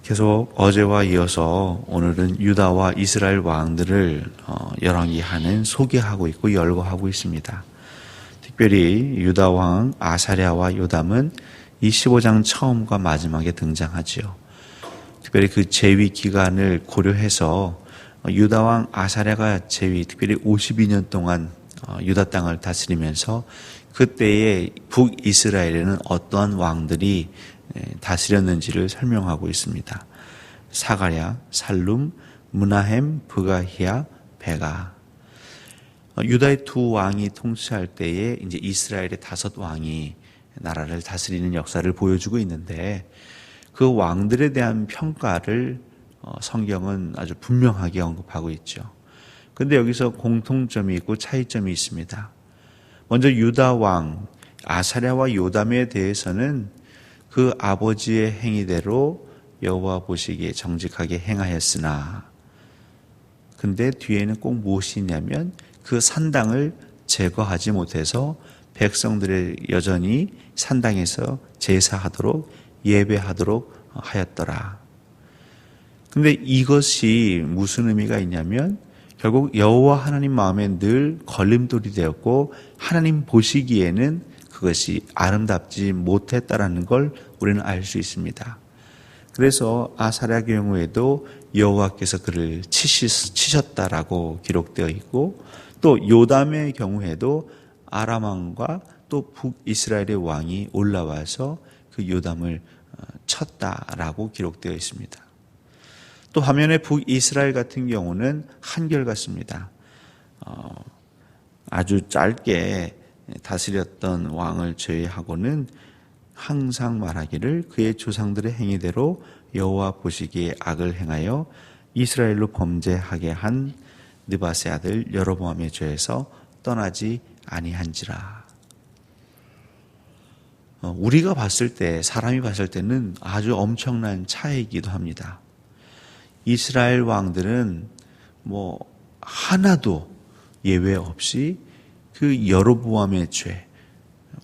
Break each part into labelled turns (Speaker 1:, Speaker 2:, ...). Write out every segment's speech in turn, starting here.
Speaker 1: 계속 어제와 이어서 오늘은 유다와 이스라엘 왕들을 열왕기하는 소개하고 있고 열거하고 있습니다. 특별히 유다 왕 아사랴와 요담은 이 15장 처음과 마지막에 등장하지요. 특별히 그 재위 기간을 고려해서 유다 왕 아사랴가 재위 특별히 52년 동안 유다 땅을 다스리면서 그때의 북이스라엘에는 어떠한 왕들이 다스렸는지를 설명하고 있습니다. 사가랴, 살룸, 므나헴, 브가히야, 베가. 유다의 두 왕이 통치할 때에 이제 이스라엘의 5 왕이 나라를 다스리는 역사를 보여주고 있는데 그 왕들에 대한 평가를 성경은 아주 분명하게 언급하고 있죠. 그런데 여기서 공통점이 있고 차이점이 있습니다. 먼저 유다 왕 아사랴와 요담에 대해서는 그 아버지의 행위대로 여호와 보시기에 정직하게 행하였으나 근데 뒤에는 꼭 무엇이 있냐면 그 산당을 제거하지 못해서 백성들의 여전히 산당에서 제사하도록 예배하도록 하였더라. 근데 이것이 무슨 의미가 있냐면 결국 여호와 하나님 마음에 늘 걸림돌이 되었고 하나님 보시기에는 그것이 아름답지 못했다라는 걸 우리는 알 수 있습니다. 그래서 아사랴 경우에도 여호와께서 그를 치셨다라고 기록되어 있고 또 요담의 경우에도 아람 왕과 또 북이스라엘의 왕이 올라와서 그 요담을 쳤다라고 기록되어 있습니다. 또 반면에 북이스라엘 같은 경우는 한결같습니다. 아주 짧게 다스렸던 왕을 제외하고는 항상 말하기를 그의 조상들의 행위대로 여호와 보시기에 악을 행하여 이스라엘로 범죄하게 한 느밧의 아들 여로보암의 죄에서 떠나지 아니한지라. 우리가 봤을 때 사람이 봤을 때는 아주 엄청난 차이이기도 합니다. 이스라엘 왕들은 하나도 예외 없이 그 여로보암의 죄,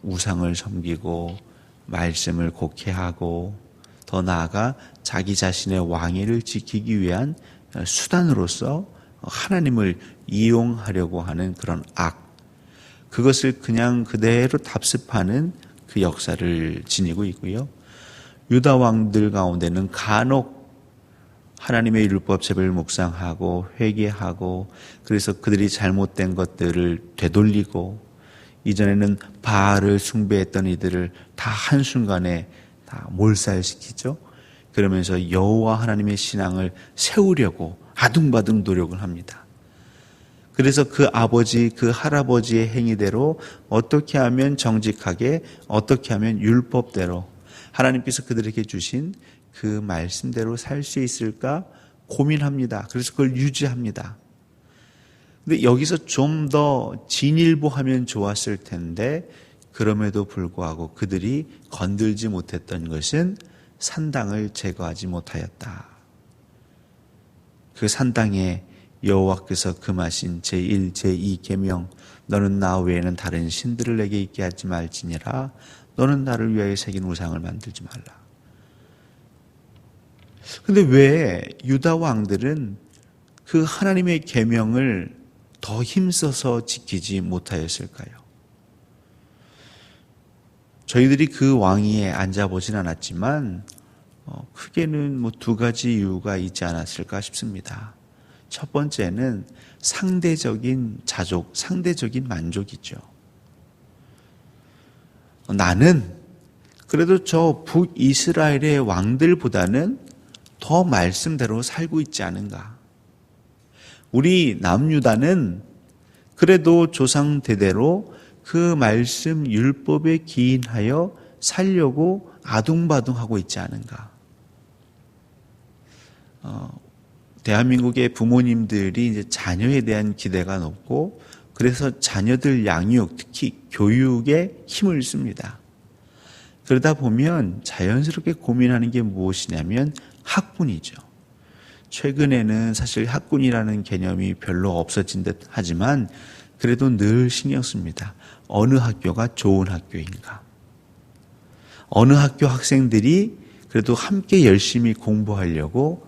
Speaker 1: 우상을 섬기고 말씀을 곡해하고 더 나아가 자기 자신의 왕위를 지키기 위한 수단으로서 하나님을 이용하려고 하는 그런 악, 그것을 그냥 그대로 답습하는 그 역사를 지니고 있고요. 유다 왕들 가운데는 간혹 하나님의 율법책을 묵상하고 회개하고 그래서 그들이 잘못된 것들을 되돌리고 이전에는 바알을 숭배했던 이들을 다 한순간에 다 몰살시키죠. 그러면서 여호와 하나님의 신앙을 세우려고 아둥바둥 노력을 합니다. 그래서 그 아버지, 그 할아버지의 행위대로 어떻게 하면 정직하게, 어떻게 하면 율법대로 하나님께서 그들에게 주신 그 말씀대로 살 수 있을까 고민합니다. 그래서 그걸 유지합니다. 근데 여기서 좀 더 진일보하면 좋았을 텐데 그럼에도 불구하고 그들이 건들지 못했던 것은 산당을 제거하지 못하였다. 그 산당에 여호와께서 금하신 제1, 제2 계명 너는 나 외에는 다른 신들을 내게 있게 하지 말지니라. 너는 나를 위하여 새긴 우상을 만들지 말라. 근데 왜 유다 왕들은 그 하나님의 계명을 더 힘써서 지키지 못하였을까요? 저희들이 그 왕위에 앉아보진 않았지만 크게는 2가지 이유가 있지 않았을까 싶습니다. 첫 번째는 상대적인 자족, 상대적인 만족이죠. 나는 그래도 저 북이스라엘의 왕들보다는 더 말씀대로 살고 있지 않은가. 우리 남유다는 그래도 조상 대대로 그 말씀 율법에 기인하여 살려고 아둥바둥하고 있지 않은가. 대한민국의 부모님들이 이제 자녀에 대한 기대가 높고 그래서 자녀들 양육, 특히 교육에 힘을 씁니다. 그러다 보면 자연스럽게 고민하는 게 무엇이냐면 학군이죠. 최근에는 사실 학군이라는 개념이 별로 없어진 듯 하지만 그래도 늘 신경 씁니다. 어느 학교가 좋은 학교인가? 어느 학교 학생들이 그래도 함께 열심히 공부하려고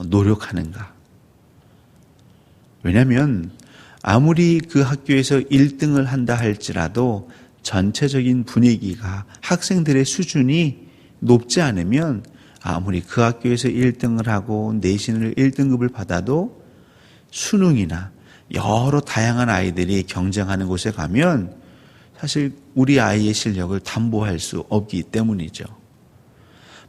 Speaker 1: 노력하는가? 왜냐하면 아무리 그 학교에서 1등을 한다 할지라도 전체적인 분위기가 학생들의 수준이 높지 않으면 아무리 그 학교에서 1등을 하고 내신을 1등급을 받아도 수능이나 여러 다양한 아이들이 경쟁하는 곳에 가면 사실 우리 아이의 실력을 담보할 수 없기 때문이죠.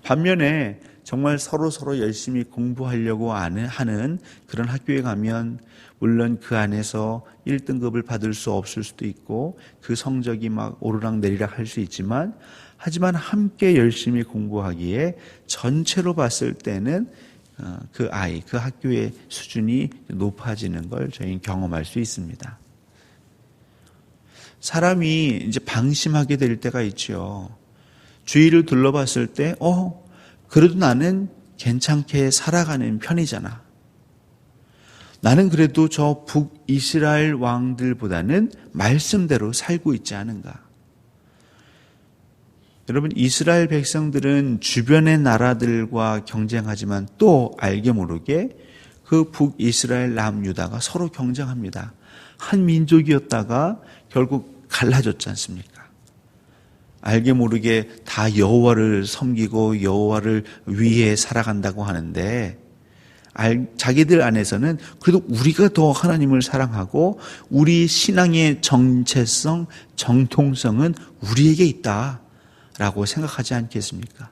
Speaker 1: 반면에 정말 서로 열심히 공부하려고 하는 그런 학교에 가면 물론 그 안에서 1등급을 받을 수 없을 수도 있고 그 성적이 막 오르락내리락 할 수 있지만 하지만 함께 열심히 공부하기에 전체로 봤을 때는 그 아이, 그 학교의 수준이 높아지는 걸 저희는 경험할 수 있습니다. 사람이 이제 방심하게 될 때가 있죠. 주위를 둘러봤을 때, 그래도 나는 괜찮게 살아가는 편이잖아. 나는 그래도 저 북이스라엘 왕들보다는 말씀대로 살고 있지 않은가. 여러분, 이스라엘 백성들은 주변의 나라들과 경쟁하지만 또 알게 모르게 그 북이스라엘 남유다가 서로 경쟁합니다. 한 민족이었다가 결국 갈라졌지 않습니까? 알게 모르게 다 여호와를 섬기고 여호와를 위해 살아간다고 하는데 자기들 안에서는 그래도 우리가 더 하나님을 사랑하고 우리 신앙의 정체성, 정통성은 우리에게 있다라고 생각하지 않겠습니까?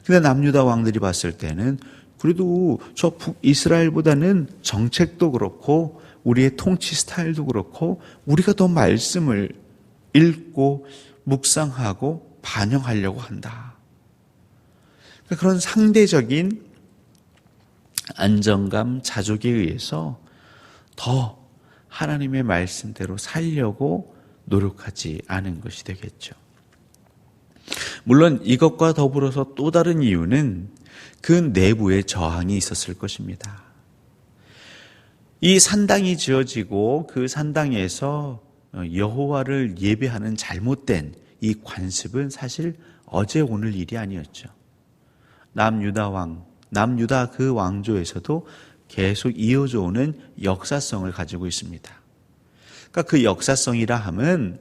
Speaker 1: 근데 남유다 왕들이 봤을 때는 그래도 저 북이스라엘보다는 정책도 그렇고 우리의 통치 스타일도 그렇고 우리가 더 말씀을 읽고 묵상하고 반영하려고 한다. 그런 상대적인 안정감, 자족에 의해서 더 하나님의 말씀대로 살려고 노력하지 않은 것이 되겠죠. 물론 이것과 더불어서 또 다른 이유는 그 내부에 저항이 있었을 것입니다. 이 산당이 지어지고 그 산당에서 여호와를 예배하는 잘못된 이 관습은 사실 어제 오늘 일이 아니었죠. 남유다 그 왕조에서도 계속 이어져 오는 역사성을 가지고 있습니다. 그러니까 그 역사성이라 함은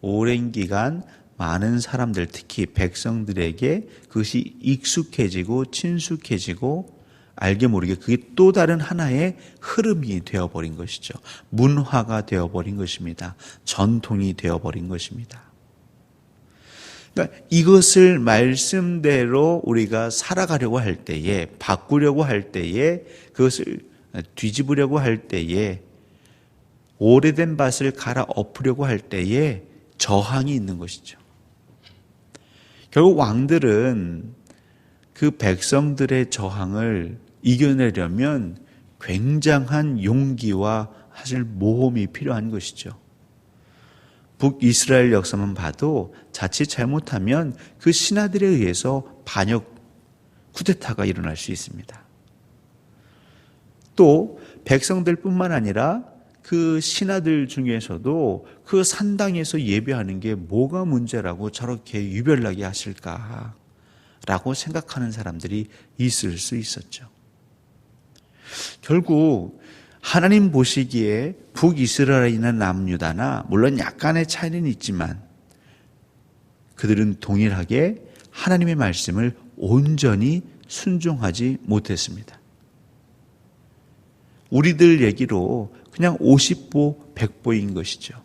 Speaker 1: 오랜 기간 많은 사람들, 특히 백성들에게 그것이 익숙해지고 친숙해지고 알게 모르게 그게 또 다른 하나의 흐름이 되어버린 것이죠. 문화가 되어버린 것입니다. 전통이 되어버린 것입니다. 그러니까 이것을 말씀대로 우리가 살아가려고 할 때에, 바꾸려고 할 때에, 그것을 뒤집으려고 할 때에, 오래된 밭을 갈아 엎으려고 할 때에 저항이 있는 것이죠. 결국 왕들은 그 백성들의 저항을 이겨내려면 굉장한 용기와 사실 모험이 필요한 것이죠. 북이스라엘 역사만 봐도 자칫 잘못하면 그 신하들에 의해서 반역 쿠데타가 일어날 수 있습니다. 또 백성들뿐만 아니라 그 신하들 중에서도 그 산당에서 예배하는 게 뭐가 문제라고 저렇게 유별나게 하실까라고 생각하는 사람들이 있을 수 있었죠. 결국 하나님 보시기에 북이스라엘이나 남유다나 물론 약간의 차이는 있지만 그들은 동일하게 하나님의 말씀을 온전히 순종하지 못했습니다. 우리들 얘기로 그냥 50보 100보인 것이죠.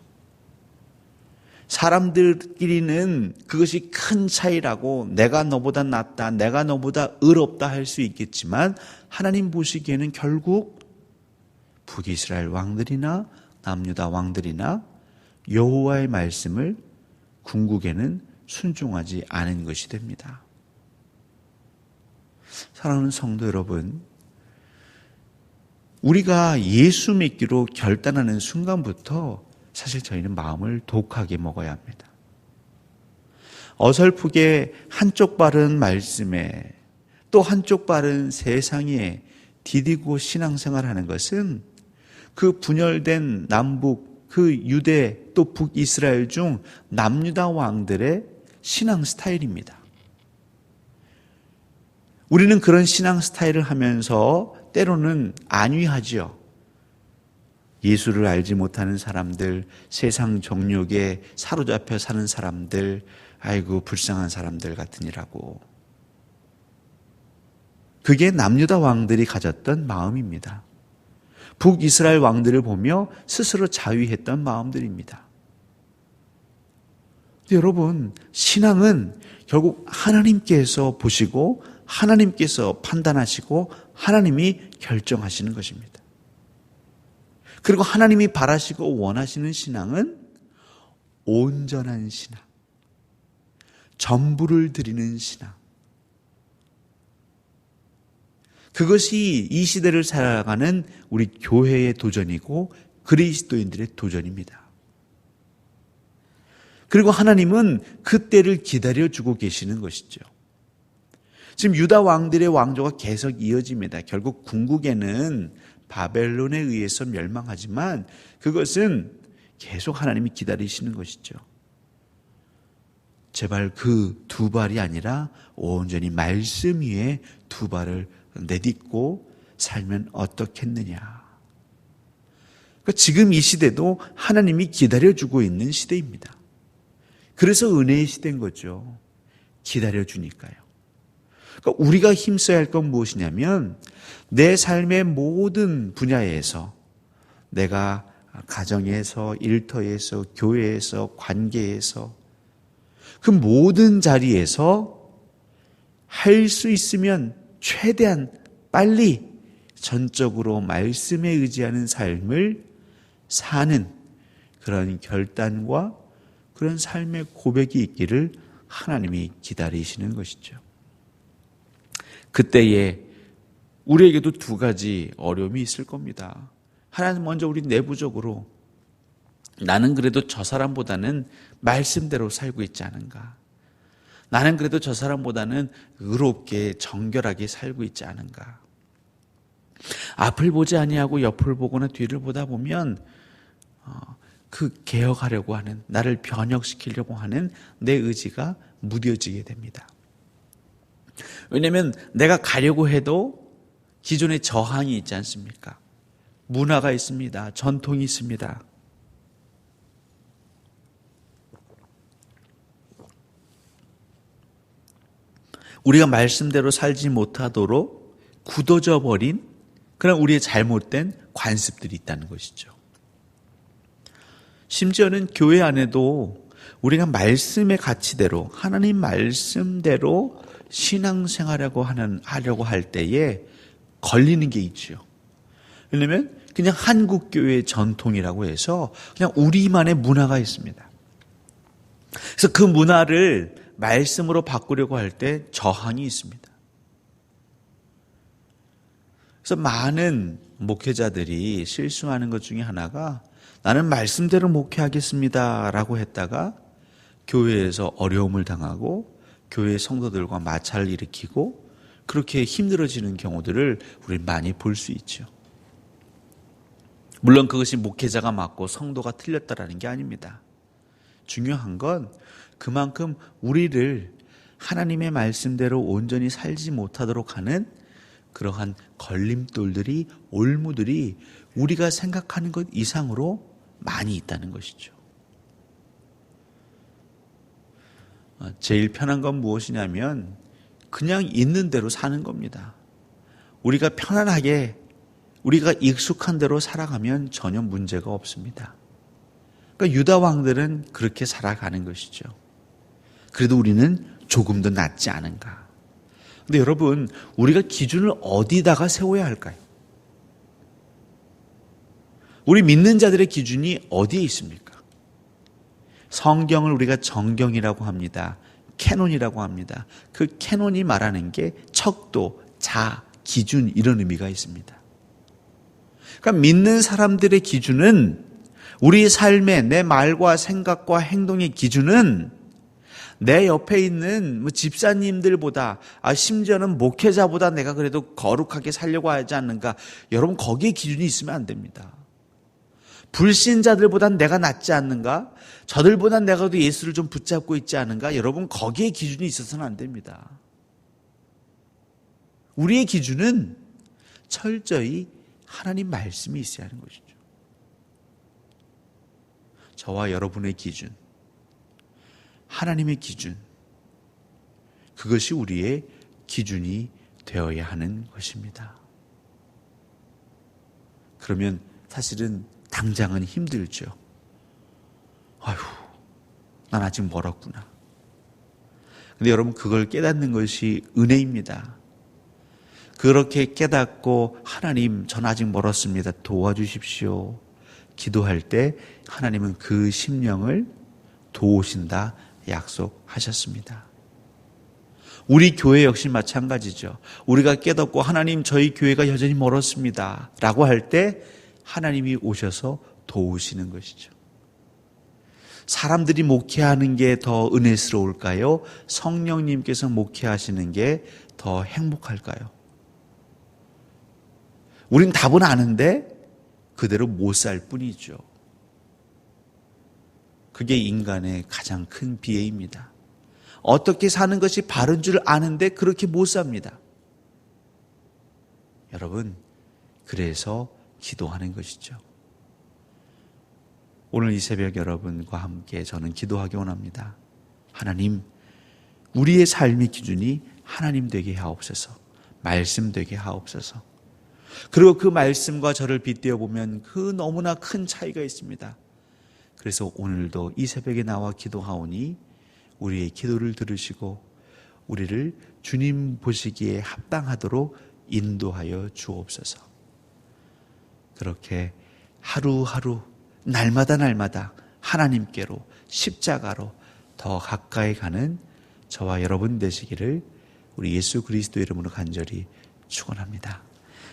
Speaker 1: 사람들끼리는 그것이 큰 차이라고 내가 너보다 낫다, 내가 너보다 의롭다 할 수 있겠지만 하나님 보시기에는 결국 북이스라엘 왕들이나 남유다 왕들이나 여호와의 말씀을 궁극에는 순종하지 않은 것이 됩니다. 사랑하는 성도 여러분, 우리가 예수 믿기로 결단하는 순간부터 사실 저희는 마음을 독하게 먹어야 합니다. 어설프게 한쪽 발은 말씀에 또 한쪽 발은 세상에 디디고 신앙생활하는 것은 그 분열된 남북, 그 유대 또 북이스라엘 중 남유다 왕들의 신앙 스타일입니다. 우리는 그런 신앙 스타일을 하면서 때로는 안위하지요. 예수를 알지 못하는 사람들, 세상 정욕에 사로잡혀 사는 사람들, 아이고 불쌍한 사람들 같으니라고. 그게 남유다 왕들이 가졌던 마음입니다. 북이스라엘 왕들을 보며 스스로 자위했던 마음들입니다. 여러분, 신앙은 결국 하나님께서 보시고 하나님께서 판단하시고 하나님이 결정하시는 것입니다. 그리고 하나님이 바라시고 원하시는 신앙은 온전한 신앙, 전부를 드리는 신앙. 그것이 이 시대를 살아가는 우리 교회의 도전이고 그리스도인들의 도전입니다. 그리고 하나님은 그 때를 기다려주고 계시는 것이죠. 지금 유다 왕들의 왕조가 계속 이어집니다. 결국 궁극에는 바벨론에 의해서 멸망하지만 그것은 계속 하나님이 기다리시는 것이죠. 제발 그 두 발이 아니라 온전히 말씀 위에 두 발을 내딛고 살면 어떻겠느냐. 그러니까 지금 이 시대도 하나님이 기다려주고 있는 시대입니다. 그래서 은혜의 시대인 거죠. 기다려주니까요. 그러니까 우리가 힘써야 할 건 무엇이냐면 내 삶의 모든 분야에서 내가 가정에서 일터에서 교회에서 관계에서 그 모든 자리에서 할 수 있으면 최대한 빨리 전적으로 말씀에 의지하는 삶을 사는 그런 결단과 그런 삶의 고백이 있기를 하나님이 기다리시는 것이죠. 그때에 우리에게도 두 가지 어려움이 있을 겁니다. 하나는 먼저 우리 내부적으로 나는 그래도 저 사람보다는 말씀대로 살고 있지 않은가. 나는 그래도 저 사람보다는 의롭게 정결하게 살고 있지 않은가. 앞을 보지 아니하고 옆을 보거나 뒤를 보다 보면 그 개혁하려고 하는, 나를 변혁시키려고 하는 내 의지가 무뎌지게 됩니다. 왜냐하면 내가 가려고 해도 기존에 저항이 있지 않습니까? 문화가 있습니다. 전통이 있습니다. 우리가 말씀대로 살지 못하도록 굳어져 버린 그런 우리의 잘못된 관습들이 있다는 것이죠. 심지어는 교회 안에도 우리가 말씀의 가치대로 하나님 말씀대로 신앙생활하려고 할 때에 걸리는 게 있죠. 왜냐하면 그냥 한국교회의 전통이라고 해서 그냥 우리만의 문화가 있습니다. 그래서 그 문화를 말씀으로 바꾸려고 할 때 저항이 있습니다. 그래서 많은 목회자들이 실수하는 것 중에 하나가 나는 말씀대로 목회하겠습니다 라고 했다가 교회에서 어려움을 당하고 교회 성도들과 마찰을 일으키고 그렇게 힘들어지는 경우들을 우리 많이 볼 수 있죠. 물론 그것이 목회자가 맞고 성도가 틀렸다라는 게 아닙니다. 중요한 건 그만큼 우리를 하나님의 말씀대로 온전히 살지 못하도록 하는 그러한 걸림돌들이, 올무들이 우리가 생각하는 것 이상으로 많이 있다는 것이죠. 제일 편한 건 무엇이냐면 그냥 있는 대로 사는 겁니다. 우리가 편안하게, 우리가 익숙한 대로 살아가면 전혀 문제가 없습니다. 그러니까 유다 왕들은 그렇게 살아가는 것이죠. 그래도 우리는 조금 더 낫지 않은가. 근데 여러분, 우리가 기준을 어디다가 세워야 할까요? 우리 믿는 자들의 기준이 어디에 있습니까? 성경을 우리가 정경이라고 합니다. 캐논이라고 합니다. 그 캐논이 말하는 게 척도, 자, 기준 이런 의미가 있습니다. 그러니까 믿는 사람들의 기준은 우리 삶의 내 말과 생각과 행동의 기준은 내 옆에 있는 집사님들보다 심지어는 목회자보다 내가 그래도 거룩하게 살려고 하지 않는가. 여러분 거기에 기준이 있으면 안 됩니다. 불신자들보단 내가 낫지 않는가? 저들보단 내가 더 예수를 좀 붙잡고 있지 않은가? 여러분 거기에 기준이 있어서는 안 됩니다. 우리의 기준은 철저히 하나님 말씀이 있어야 하는 것이죠. 저와 여러분의 기준, 하나님의 기준, 그것이 우리의 기준이 되어야 하는 것입니다. 그러면 사실은 당장은 힘들죠. 아휴, 난 아직 멀었구나. 근데 여러분, 그걸 깨닫는 것이 은혜입니다. 그렇게 깨닫고 하나님, 전 아직 멀었습니다. 도와주십시오. 기도할 때 하나님은 그 심령을 도우신다 약속하셨습니다. 우리 교회 역시 마찬가지죠. 우리가 깨닫고 하나님, 저희 교회가 여전히 멀었습니다 라고 할 때 하나님이 오셔서 도우시는 것이죠. 사람들이 목회하는 게 더 은혜스러울까요? 성령님께서 목회하시는 게 더 행복할까요? 우린 답은 아는데 그대로 못 살 뿐이죠. 그게 인간의 가장 큰 비애입니다. 어떻게 사는 것이 바른 줄 아는데 그렇게 못 삽니다. 여러분, 그래서 기도하는 것이죠. 오늘 이 새벽 여러분과 함께 저는 기도하기 원합니다. 하나님, 우리의 삶의 기준이 하나님 되게 하옵소서, 말씀 되게 하옵소서. 그리고 그 말씀과 저를 빗대어 보면 그 너무나 큰 차이가 있습니다. 그래서 오늘도 이 새벽에 나와 기도하오니 우리의 기도를 들으시고 우리를 주님 보시기에 합당하도록 인도하여 주옵소서. 그렇게 하루하루 날마다 하나님께로, 십자가로 더 가까이 가는 저와 여러분 되시기를 우리 예수 그리스도 이름으로 간절히 축원합니다.